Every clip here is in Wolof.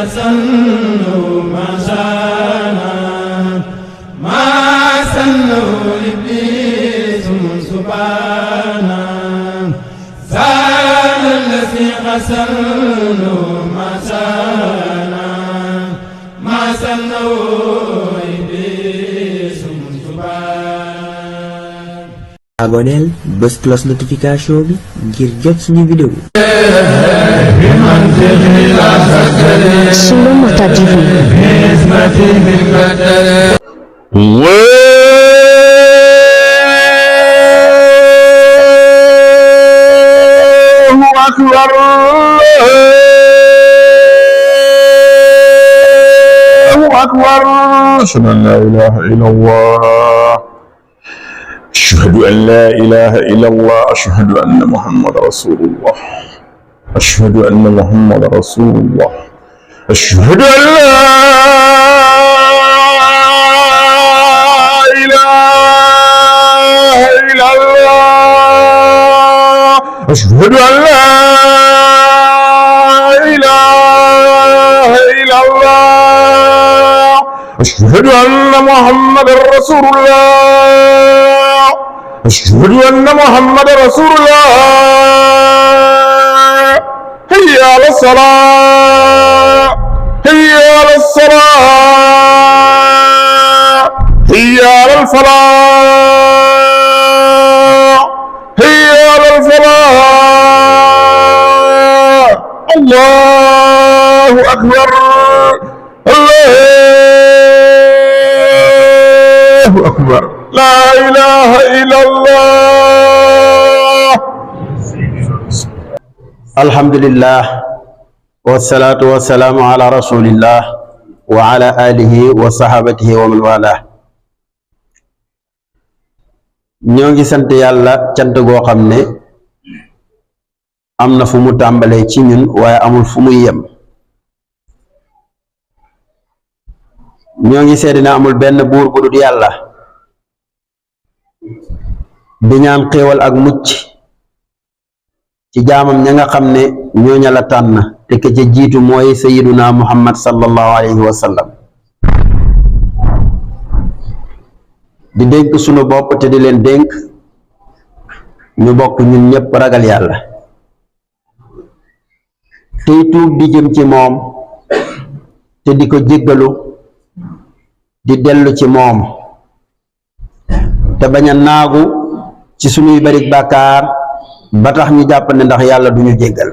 أسنه ما شانا ما سنه إبليس سبحانا زال الذي غسله ما شانا ما سنه إبليس سبحانا. Abonneel bës cloche notification bi ngir jot suñu vidéo. Sunu Mata TV. Allahu akbar. Allahu akbar. Ashhadu an la ilaha illallah. أشهد أن لا إله إلا الله أشهد أن محمد رسول الله أشهد أن محمد رسول الله أشهد أن لا إله إلا الله أشهد أن لا إله إلا الله أشهد أن محمد رسول الله أشهد أن محمد رسول الله هيا على الصلاة هيا على الصلاة هيا على الفلاح هيا على الفلاح الله أكبر الله أكبر لا إله إلا الله. الحمد لله والصلاة والسلام على رسول الله وعلى آله وصحابته ومن والاه. ñoo ngi sant yàlla cant goo xam ne am na fu mu tàmbalee ci ñun waaye amul fu muy yem. ñoo ngi seede ne amul benn buur bu dul yàlla di ñaan xéewal ak mucc ci jaamam ña nga xam ne ñooña la tànn te ke ca jiitu mooy sayiduna muhammad sallallahu alayhi wa sallam di dénk sunu bopp te di leen dénk ñu bokk ñun ñépp ragal yàlla tey tuub di jëm ci moom te di ko jéggalu di dellu ci moom te bañ a naagu ci sunuy barik bàkkaar ba tax ñu jàpp ne ndax yàlla duñu jéggal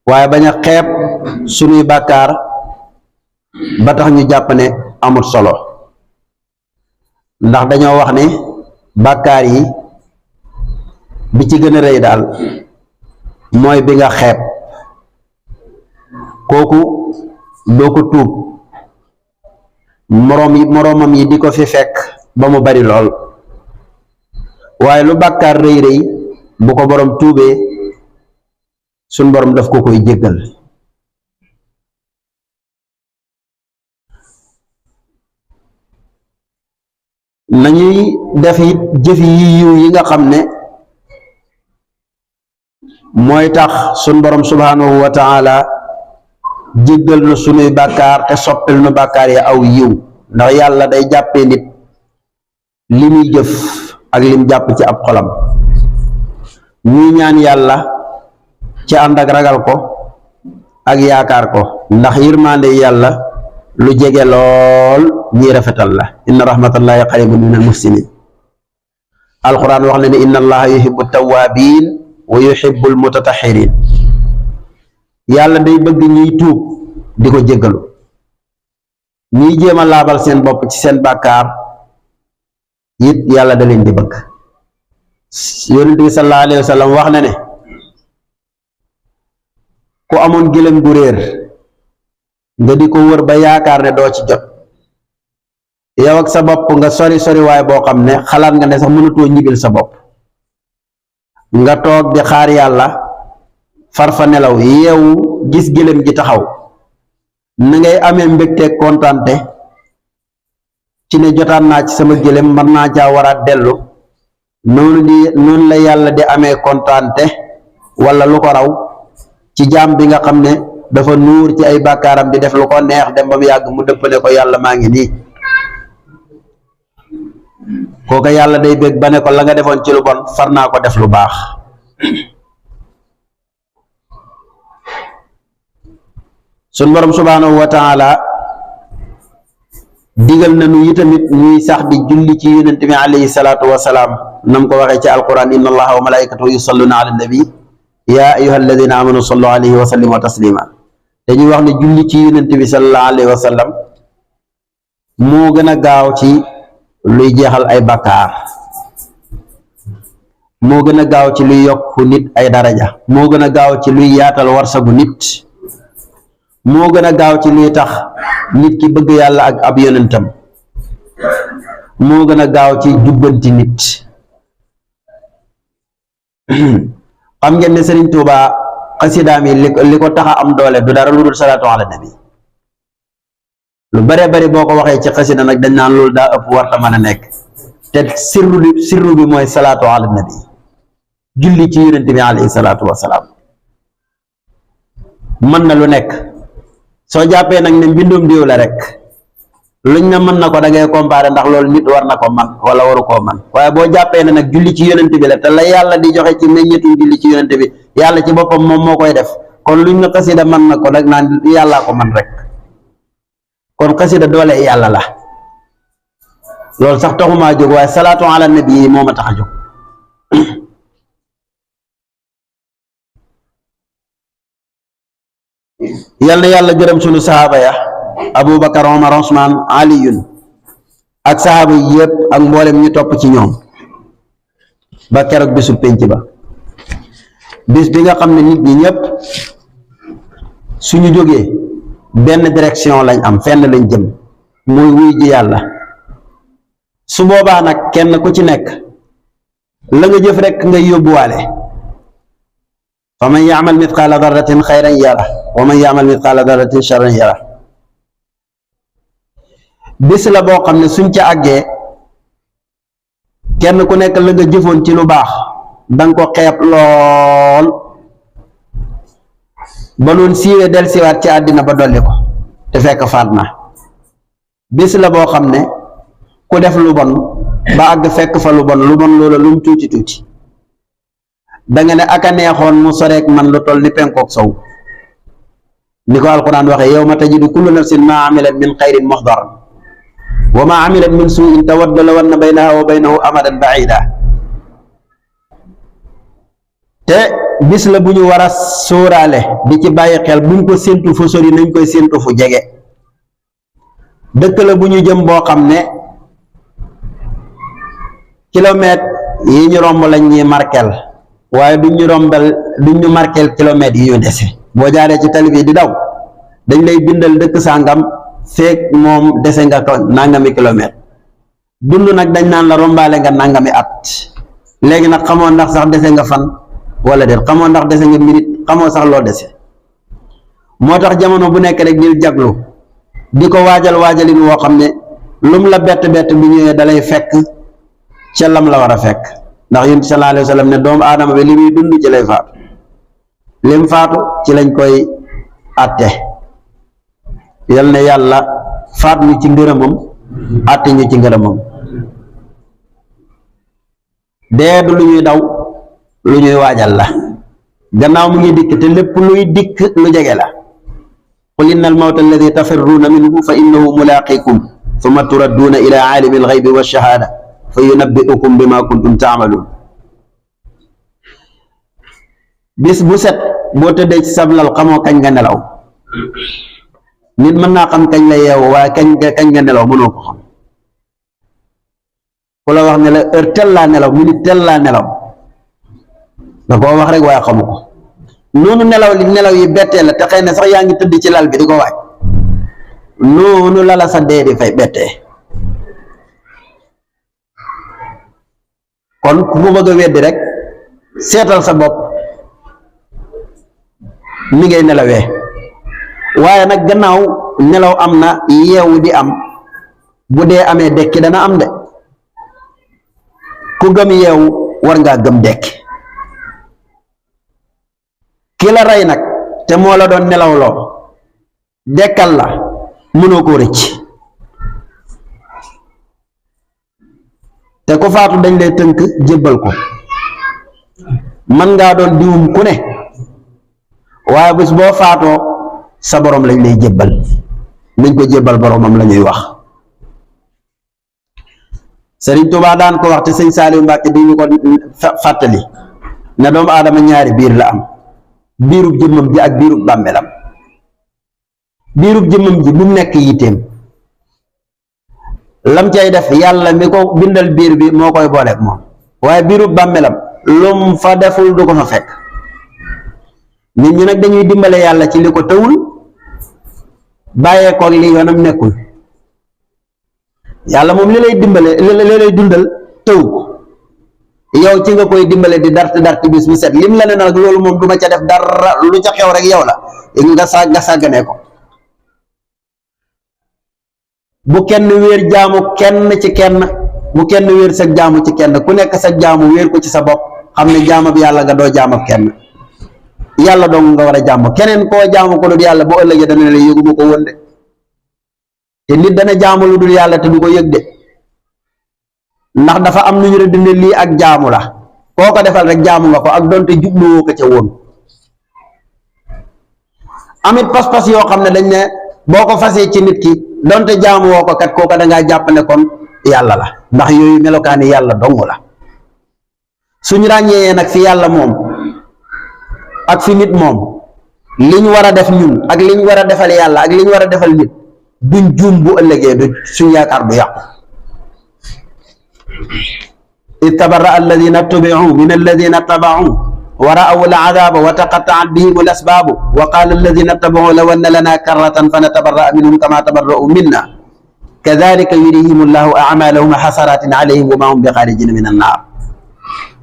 waaye bañ a xeeb sunuy bàkkaar ba tax ñu jàpp ne amul solo ndax dañoo wax ne bàkkaar yi bi ci gën a rëy daal mooy bi nga xeeb kooku doo ko tuub moroomam yi di ko fi fekk ba mu bari lool waaye lu bàkkaar rëy rëy bu ko borom tuubee suñ borom daf ko koy jéggal nañuy def it jëf yi yiw yi nga xam ne mooy tax suñ borom subhanahu wa taala jéggal na sunuy bàkkaar te soppil nu bàkkaar yi aw yiw ndax yàlla day jàppee nit li muy jëf ak lim jàpp ci ab xolam ñuy ñaan yàlla ci ànd ak ragal ko ak yaakaar ko ndax yërmande yàlla lu jege lool ñi rafetal la inna rahmatallahi qaribun minal muhsinin alquran wax na ne inna allaha yuhibbu tawwabin wa yuhibbu almutatahirin yàlla day bëgg ñuy tuub di ko jéggalu ñuy jéem a laabal seen bopp ci seen bàkkaar it yàlla da leen di bëgg yonent bi sallallahu alayhi wa sallam wax na ne ku amoon gëlëm gu réer nga di ko wër ba yaakaar ne doo ci jot yow ak sa bopp nga sori sori waaye boo xam ne xalaat nga ne sax mënatoo ñibil sa bopp nga toog di xaar yàlla farfa nelaw yeewu gis gëlëm gi taxaw na ngay amee mbégte kontante ci ne jotaan naa ci sama gëlëm mën naa caa waraat dellu noonu la yàlla di amee kontante wala lu ko raw ci jaam bi nga xam ne dafa nuur ci ay bàkkaaram di def lu ko neex dem ba mu yàgg mu dëppale ko yàlla maa ngi nii kooka yàlla day bég ba ne ko la nga defoon ci lu bon far naa ko def lu baax sun borom subhanahu wa taala digal na nu itamit ñuy sax di julli ci yonent bi alayhi salaatu wasalaam nam ko waxee ci alquran inna allaha wa malaikatahu yusalluna ala nabi ya ayuha alladina amanu sallu alayhi wa sallimu taslima dañuy wax ne julli ci yonent bi sallallahu alayhi wa sallam moo gën a gaaw ci luy jeexal ay bakkaar moo gën a gaaw ci luy yokk nit ay daraja moo gën a gaaw ci luy yaatal warsagu nit moo gën a gaaw ci luy tax nit ki bëgg yàlla ak ab yonentam moo gën a gaaw ci jubbanti nit xam ngeen ne Sëriñ Tuuba xasidaam yi li ko tax a am doole du dara lu dul salaatu ala nabi lu bare bari boo ko waxee ci xasida nag dañ naan loolu daa ëpp warta mën a nekk te sirru bi mooy salaatu ala nabi julli ci yonent bi alayhi salaatu wasalaam mën na lu nekk soo jàppee nag ne mbindum diw la rek luñ na mën na ko da ngay comparer ndax loolu nit war na ko man wala waru koo man waaye boo jàppee ne nag julli ci yonent bi la te la yàlla di joxe ci meññetum julli ci yonent bi yàlla ci boppam moom moo koy def kon luñ na xasida mën na ko nag naan yàllaa ko man rek kon xasida doole yàlla la loolu sax taxumaa jóg waaye salaatu ala nabi yi moo ma tax a jóg yal na yàlla gërëm sunu sahaaba ya Aboubacar Omar Ousmane Aliyun ak sahaaba yi yëpp ak mboolem ñu topp ci ñoom ba keroog bisu pénc ba bis bi nga xam ne nit ñi ñëpp suñu jógee benn direction lañ am fenn lañ jëm muy wuy ji yàlla su boobaa nag kenn ku ci nekk la nga jëf rek ngay yóbbuwaale fa man yaamal mitqaala darratin xayran yara wa man yaamal mitqaala darratin charran yara bis la boo xam ne suñ ca àggee kenn ku nekk la nga jëfoon ci lu baax danga ko xeeb lool ba noon siiwee del siwaat ci àddina ba dolli ko te fekk faat na bis la boo xam ne ku def lu bon ba àgg fekk fa lu bon loola lu mu tuuti tuuti da nga ne aka neexoon mu soreek man lu toll ni penkook sow ni ko alquran waxee yawma tajidu kullu nafsin ma amilat min xayrin muxdaran wa ma amilat min suin tawaddu law anna baynaha wa baynahu amadan baida te bis la bu ñu war a sóoraale di ci bàyyi xel buñ ko séntu fu sori nañ koy séntu fu jege dëkk la bu ñu jëm boo xam ne kilomètre yi ñu romb lañ ñuy markel waaye duñ ñu markel kilomètres yi ñu dese boo jaaree ci tali bi di daw dañ lay bindal dëkk sàngam feek moom dese nga ko nangami kilomètre dund nag dañ naan la rombaale nga nangami at léegi nag xamoo ndax sax dese nga fan wala déet xamoo ndax dese nga minute xamoo sax loo dese moo tax jamono bu nekk rek dil jaglu di ko waajalin woo xam ne lum la bett bu ñëwee dalay fekk ca lam la war a fekk ndax yonent sallallahu alayhi wa sallam ne doomu aadama bi li muy dund ci lay faatu lim faatu ci lañ koy atte yal na yàlla faat ñu ci ngërëmam atte ñu ci ngërëmam dee du lu ñuy daw lu ñuy waajal la gannaaw mu ngi dikk te lépp luy dikk lu jege la qul inna al mawta alladi tafirruuna minhu fa innahu mulaqikum thumma turadduuna ila aalimi alxaybi wa shahaada fa yunabbiukum bima kuntum taamaluun bis bu set boo tëddee ci sablal xamoo kañ nga nelaw nit mën naa xam kañ la yeewu waaye kañ nga nelaw mënoo ko xam ku la wax ne la heure tel laa nelaw minute tel laa nelaw da koo wax rek waaye xamu ko noonu nelaw yi bettee la te xëy na sax yaa ngi tëdd ci lal bi di ko waaj noonu la la sa dee di fay bettee kon ku ko bëgg a weddi rek seetal sa bopp ni ngay nelawee waaye nag gannaaw nelaw am na yeewu di am bu dee amee dekki dana am de ku gëm yeewu war ngaa gëm dekki ki la rey nag te moo la doon nelawloo dekkal la mënoo koo rëcc te ku faatu dañ lay tënk jébbal ko man ngaa doon diwum ku ne waaye bis boo faatoo sa borom lañ lay jébbal nañ ko jébbal boromam la ñuy wax Sëriñ Tuubaa daan ko wax te sëñ Saaliw Mbàkke di ñu ko fàttali ne doomu aadama ñaari biir la am biirub jëmmam ji ak biirub bàmmeelam biirub jëmmam ji bu mu nekk yitteem lam cay def yàlla mi ko bindal biir bi moo koy booleeg moom waaye biirub bàmmeelam lum fa deful du ko fa fekk nit ñi nag dañuy dimbale yàlla ci li ko tëwul bàyyeekoog li yoonam nekkul yàlla moom li lay dimbale li lay dundal tëw ko yow ci nga koy dimbale di darti bis bu set lim la ne nag loolu moom du ma ca def dara lu ca xew rek yow la nga sàgganee ko bu kenn wéer jaamu kenn ci kenn bu kenn wéer sa jaamu ci kenn ku nekk sa jaamu wéer ko ci sa bopp xam ne jaamab yàlla nga doo jaamab kenn yàlla dong nga war a jaamu keneen koo jaamu ko dul yàlla bu ëllëgee dana ne la yëguma ko woon de te nit dana jaamu lu dul yàlla te du ko yëg de ndax dafa am lu ñu rëdd ne lii ak jaamu la koo ko defal rek jaamu nga ko ak donte jubluwoo ko ca woon amit pas-pas yoo xam ne dañ ne boo ko fasee ci nit ki donte jaamu woo ko kat kooka dangaa jàpp ne kon yàlla la ndax yooyu melokaani yàlla dong la suñu ràññee nag fi yàlla moom ak fi nit moom liñ war a def ñun ak liñ war a defal yàlla ak liñ war a defal nit duñ juum bu ëllëgee du suñ yaakaar du yàqu id tabarra alladina tubiu min alladina tabaau wa ra'aw al'adaba wa taqatta'at bihim al-asbabu wa qala alladina tabaau law anna lana karratan fanatabarra'a minhum kama tabarra'u minna kadhalika yurihim allahu a'malahum hasaratin alayhim wa ma hum bikharijin min an-nar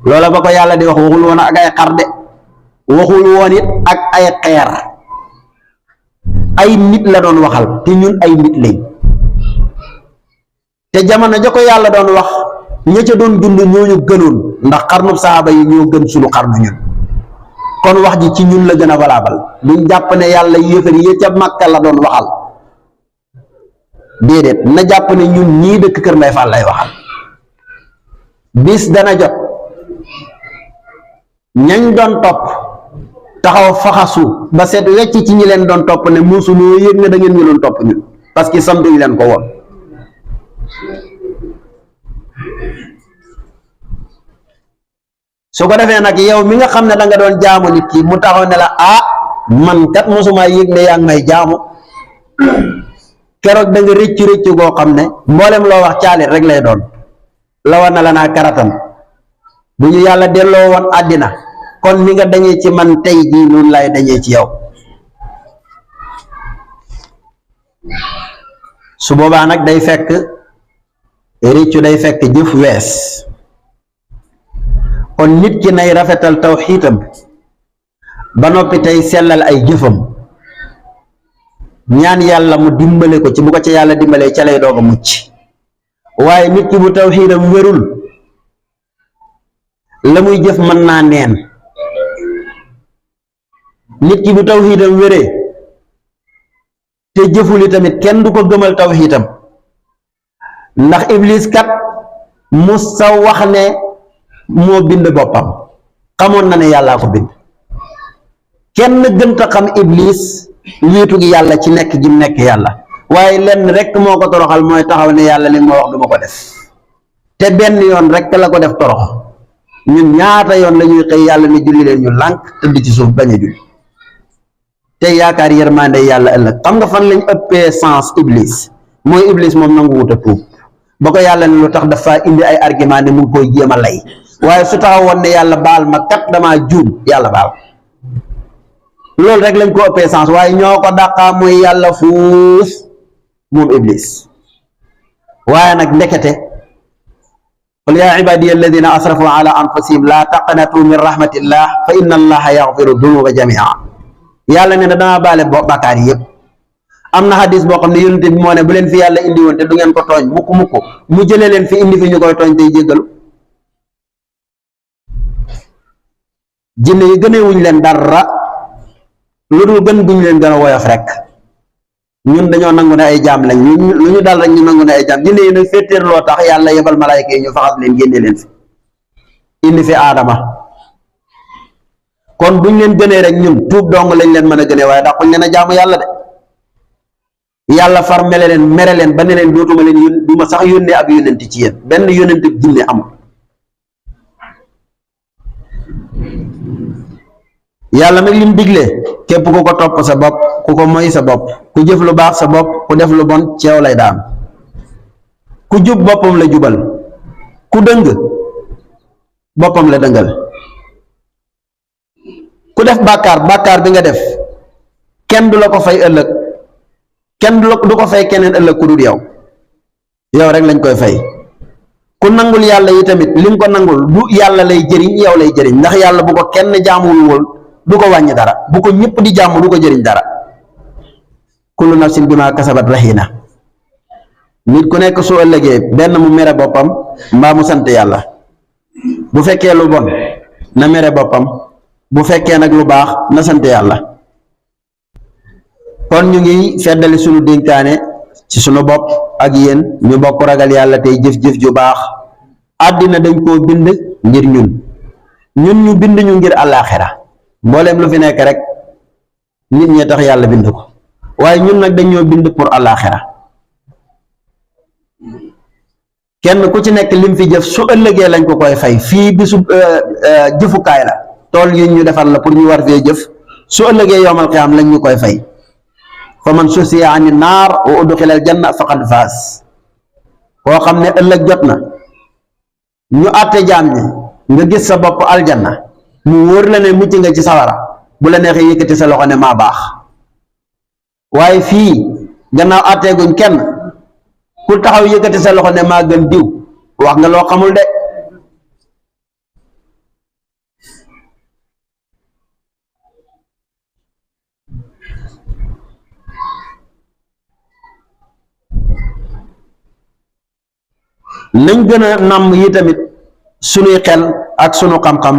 loola ba ko yàlla di wax waxul woon ak ay xar de waxul woon it ak ay xeer ay nit la doon waxal te ñun ay nit lañ te jamono ja ko yàlla doon wax ña ca doon dund ñooñu gënoon ndax xarnu saaba yi ñoo gën suñu xarnu ñun kon wax ji ci ñun la gën a valable duñ jàpp ne yàlla yéefar yi ca Makka la doon waxal déedéet na jàpp ne ñun ñii dëkk Kër Mbay Fall lay waxal bis dana jot ñañ doon topp taxaw faxasu ba seet wecc ci ñi leen doon topp ne musuloo yëg ne da ngeen ñu doon topp ñun parce que santuñ leen ko woon su ko defee nag yow mi nga xam ne da nga doon jaamu nit ki mu taxaw ne la ah man kat mosuma yëg ne yaa ngi may jaamu keroog da nga rëcc goo xam ne mboolem loo wax caalit rek lay doon la war na la naa karatan bu ñu yàlla delloo woon àddina kon ni nga dañee ci man tey jii noonu lay dañee ci yow su boobaa nag day fekk réccu day fekk jëf wees kon nit ki nay rafetal tawxiitam ba noppi tey sellal ay jëfam ñaan yàlla mu dimbale ko ci bu ko ca yàlla dimbalee ca lay doog a mucc waaye nit ki bu tawxiitam wérul la muy jëf mën naa neen nit ki bu tawxiitam wéree te jëfuli tamit kenn du ko gëmal tawxiitam ndax iblis kat musa wax ne moo bind boppam xamoon na ne yàllaa ko bind kenn gënta xam iblis wéetu gi yàlla ci nekk gi mu nekk yàlla waaye lenn rek moo ko toroxal mooy taxaw ne yàlla li ma wax duma ko def te benn yoon rek la ko def torox ñun ñaata yoon la ñuy xëy yàlla ne julli leen ñu lànk tëdd ci suuf bañ a julli te yaakaar yërmande yàlla ëllëg xam nga fan lañ ëppee sens iblis mooy iblis moom nangu wut a tuub ba ko yàlla ne lu tax dafa indi ay argument ne mu ngi koy jéem a lay waaye su taxawoon ne yàlla baal ma kat damaa juum yàlla baal loolu rek lañ ko ëppee sens waaye ñoo ko dàqaa mooy yàlla fuuf moom iblis waaye nag ndekete qul yaa ibadiya alladina asrafu ala anfusihim la taqnatu min rahmatillah fa inna allaha yaxfiru dunuba jamia yàlla ne na dama baale bàkkaar yi yëpp am na xadis boo xam ne yonent bi moo ne bu leen fi yàlla indi woon te du ngeen ko tooñ mukk mu jëlee leen fi indi fi ñu koy tooñ tey jéggalu jinne yi gënewuñ leen dara lu dul gën guñ leen gën a woyof rek. ñun dañoo nangu ne ay jaam lañ lu ñu dal rek ñu nangu ne ay jaam jinne yi nag féetéer loo tax yàlla yebal malaayka yi ñu faxas leen génne leen fi indi fi aadama kon buñ leen gënee rek ñun tuub dong lañ leen mën a gënee waaye dàquñ leen a jaamu yàlla de yàlla far mere leen ba ne leen dootuma leen duma sax yónnee ab yónnent ci yéen benn yónnent jinne amul yàlla nag lim digle képp ku ko topp sa bopp ku ko moy sa bopp ku jëf lu baax sa bopp ku def lu bon ceew lay daan ku jub boppam la jubal ku dëng boppam la dëngal ku def bàkkaar bi nga def kenn du la ko fay ëllëg kenn du ko fay keneen ëllëg ku dul yow rek lañ koy fay ku nangul yàlla yi tamit lim ko nangul du yàlla lay jëriñ yow lay jëriñ ndax yàlla bu ko kenn jaamul wol du ko wàññi dara bu ko ñëpp di jaamu du ko jëriñ dara kullu nafsin bima kasabat rahina nit ku nekk su ëllëgee benn mu mere boppam mbaa mu sant yàlla bu fekkee lu bon na mere boppam bu fekkee nag lu baax na sant yàlla kon ñu ngi feddali sunu dénkaane ci sunu bopp ak yéen ñu bokk ragal yàlla tey jëf-jëf ju baax àddina dañ koo bind ngir ñun ñu bind ñu ngir àllaaxira mbooleem lu fi nekk rek nit ñee tax yàlla bind ko waaye ñun nag dañoo bind pour àllaaxira kenn ku ci nekk lim fi jëf su ëllëgee lañ ko koy fay fii bisu jëfukaay la tool yi ñu defal la pour ñu war fee jëf su ëllëgee yowmal qiyaam lañ ñu koy fay fa man susiya ani naar wa udxila al janna faqad faas koo xam ne ëllëg jot na ñu àtte jaam ñi nga gis sa bopp aljanna mu wóor la ne mucc nga ci sawara bu la neexee yëkkati sa loxo ne maa baax waaye fii gannaaw àtteeguñ kenn ku taxaw yëkkati sa loxo ne maa gën diw wax nga loo xamul de nañ gën a nàmm yi tamit sunuy xel ak sunu xam-xam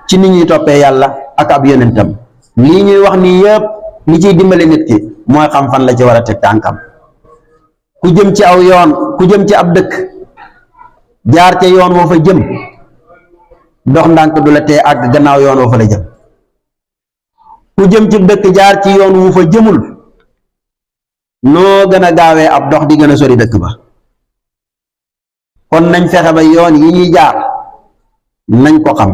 ci ni ñuy toppee yàlla ak ab yonentam lii ñuy wax nii yëpp li ciy dimbale nit ki mooy xam fan la ci war a teg tànkam ku jëm ci aw yoon ku jëm ci ab dëkk jaar ca yoon woo fa jëm dox ndànk du la tee àgg gannaaw yoon woo fa la jëm ku jëm ci dëkk jaar ci yoon wu fa jëmul noo gën a gaawee ab dox di gën a sori dëkk ba kon nañ fexe ba yoon yi ñuy jaar nañ ko xam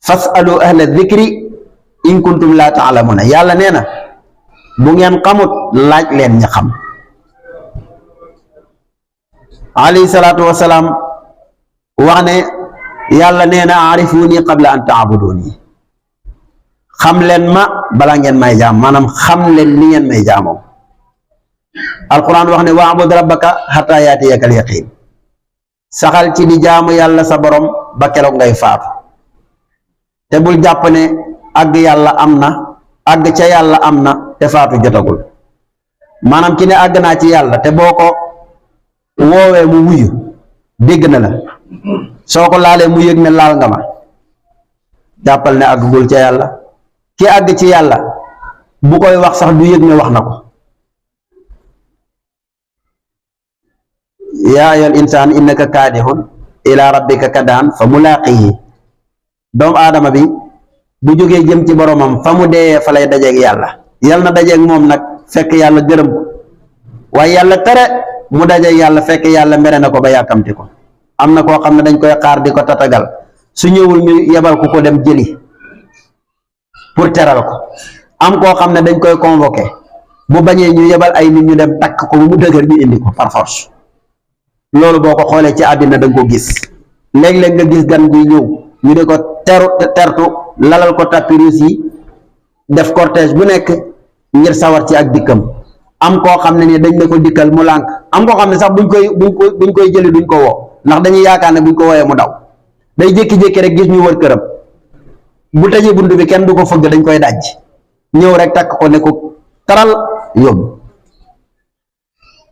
fasalu ahla dhikri in kuntum la ta'lamuna yàlla nee na bu ngeen xamut laaj leen ñi xam alayhi salaatu wasalaam wax ne yàlla nee na arifuni qabla an ta'buduni xam leen ma bala ngeen may jaam maanaam xam leen li ngeen may jaamoo alquran wax ne wa'bud rabbaka hatta yaatiyakal yaqiin saxal ci di jaamu yàlla sa borom ba keroog ngay faatu te bul jàpp ne àgg yàlla am na àgg ca yàlla am na te faatu jotagul maanaam ki ne àgg naa ci yàlla te boo ko woowee mu wuyu dégg na la soo ko laalee mu yëg ne laal nga ma jàppal ne àggul ca yàlla ki àgg ci yàlla bu koy wax sax du yëg ne wax na ko yaa ayyuhal insaan innaka kaadihun ila rabbika kadaan fa mulaaqihi doomu aadama bi bu jógee jëm ci boromam fa mu dee fa lay dajeeg yàlla yàlla na dajeeg moom nag fekk yàlla gërëm ko waaye yàlla tere mu dajeeg yàlla fekk yàlla mere na ko ba yàkkamti ko am na koo xam ne dañ koy xaar di ko tatagal su ñëwul ñu yebal ku ko dem jëli pour teral ko am koo xam ne dañ koy convoqué bu bañee ñu yebal ay nit ñu dem takk ko bu mu dëgër ñu indi ko par force loolu boo ko xoolee ci àddina da nga ko gis léeg-léeg nga gis gan guy ñëw ñu di ko tertu lalal ko tapirus yi def cortège bu nekk ngir sawar ci ak dikkam am koo xam ne ni dañ ne ko dikkal mu lànk am koo xam ne sax buñ koy jëli duñ ko woo ndax dañuy yaakaar ne buñ ko wooyee mu daw day jékki-jékki rek gis ñu wër këram bu tëjee bunt bi kenn du ko fëgg dañ koy dajj ñëw rek takk ko ne ko taral yóbbu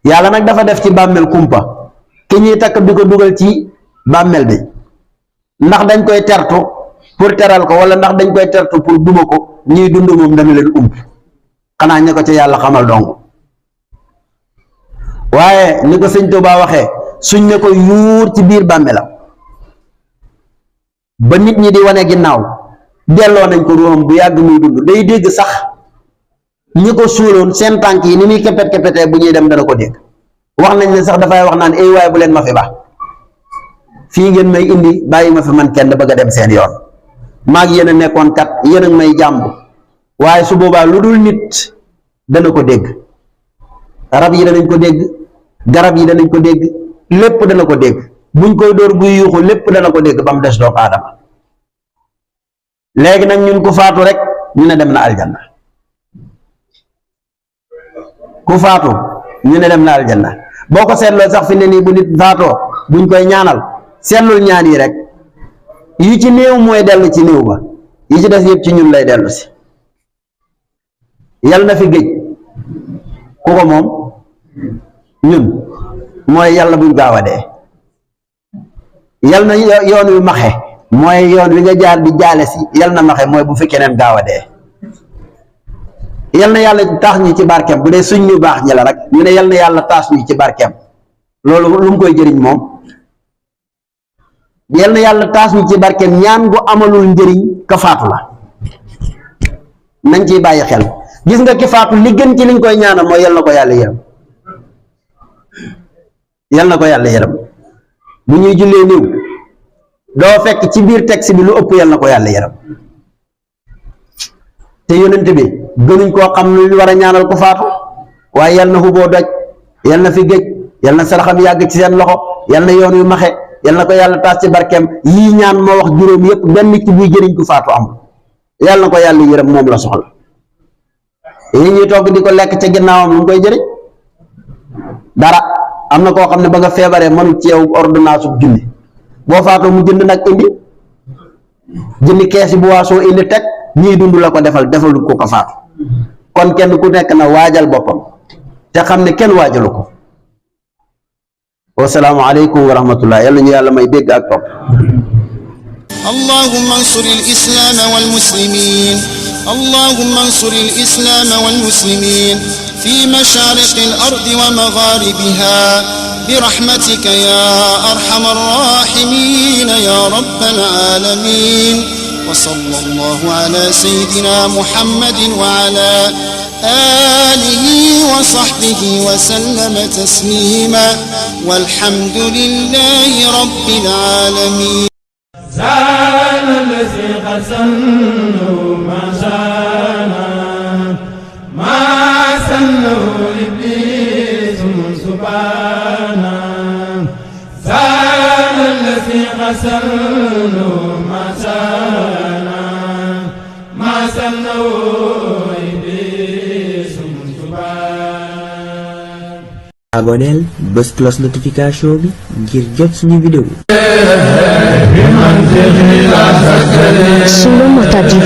yàlla nag dafa def ci bàmmeel kumpa ki ñuy takk di ko dugal ci bàmmeel bi ndax dañ koy tertu pour teral ko wala ndax dañ koy tertu pour duma ko ñuy dund moom dana leen ump xanaa ña ko ca yàlla xamal dong waaye ni ko sëñ Tuubaa waxee suñ ne ko yuur ci biir bàmmeelam ba nit ñi di wane ginnaaw delloo nañ ko ruuxam bu yàgg muy dund day dégg sax ñi ko suuloon seen tànk yi ni muy kepet kepetee bu ñuy dem dana ko dégg wax nañ ne sax dafay wax naan ay waaye bu leen ma fi ba fii ngeen may indi bàyyi ma fi man kenn bëgg a dem seen yoon maag yéen a nekkoon kat yéen a may jàmb waaye su boobaa lu dul nit dana ko dégg rab yi danañ ko dégg garab yi danañ ko dégg lépp dana ko dégg buñ koy dóor buy yuuxu lépp dana ko dégg ba mu des doomu aadama léegi nag ñun ku faatu rek ñu ne dem na aljanna ku faatu ñu ne dem na aljanna boo ko seetloo sax fi ne nii bu nit faatoo buñ koy ñaanal seetlul ñaan yi rek yi ci néew mooy dellu ci néew ba yi ci des yëpp ci ñun lay dellu si yal na fi géej ku ko moom ñun mooy yàlla buñ gaaw a dee yal na yoon wi maxe mooy yoon wi nga jaar di jaale si yal na maxe mooy bu fi keneen gaaw a dee yal na yàlla taas ñu ci barkeem bu dee suñ ñu baax ñi la rek ñu ne yal na yàlla taas ñu ci barkeem loolu lu mu koy jëriñ moom yal na yàlla taas ñu ci barkeem ñaan gu amalul njëriñ ka faatu la nañ ciy bàyyi xel gis nga ki faatu li gën ci liñ koy ñaanal mooy yal na ko yàlla yërëm yal na ko yàlla yërëm bu ñuy jullee néew doo fekk ci biir texte bi lu ëpp yal na ko yàlla yërëm te yonent bi gënuñ koo xam lu ñu war a ñaanal ko faatu waaye yal na xuboo doj yal na fi géej yal na saraxam yàgg ci seen loxo yal na yoon yu maxe yal na ko yàlla taas ci barkeem yii ñaan moo wax juróom yépp benn ci buy jëriñ ko faatu am yal na ko yàlla yërëm moom la soxla yi ñuy togg di ko lekk ca ginnaawam lu mu koy jëriñ dara am na koo xam ne ba nga feebaree mënul ci yow ordonnance bu junni boo faatoo mu jënd nag indi jëndi keesi bu waasoo indi teg ñii dund la ko defal defalu ko faatu kon kenn ku nekk na waajal boppam te xam ne kenn waajalu ko wasalaamu aleykum wa rahmatullah yàlla ñu yàlla may dégg ak topp اللهم انصر الإسلام والمسلمين اللهم انصر الإسلام والمسلمين في مشارق الأرض ومغاربها برحمتك يا أرحم الراحمين يا رب العالمين وصلى الله على سيدنا محمد وعلى آله وصحبه وسلم تسليما والحمد لله رب العالمين زال الذي قد سنوا ما شانا ما سنوا إبليس سبحانا زال الذي قد سنوا ما شانا ما سنوا إبليس سبحانا aboneel bës cloche notification bi ngir jot suñu vidéo Solo Mota TV.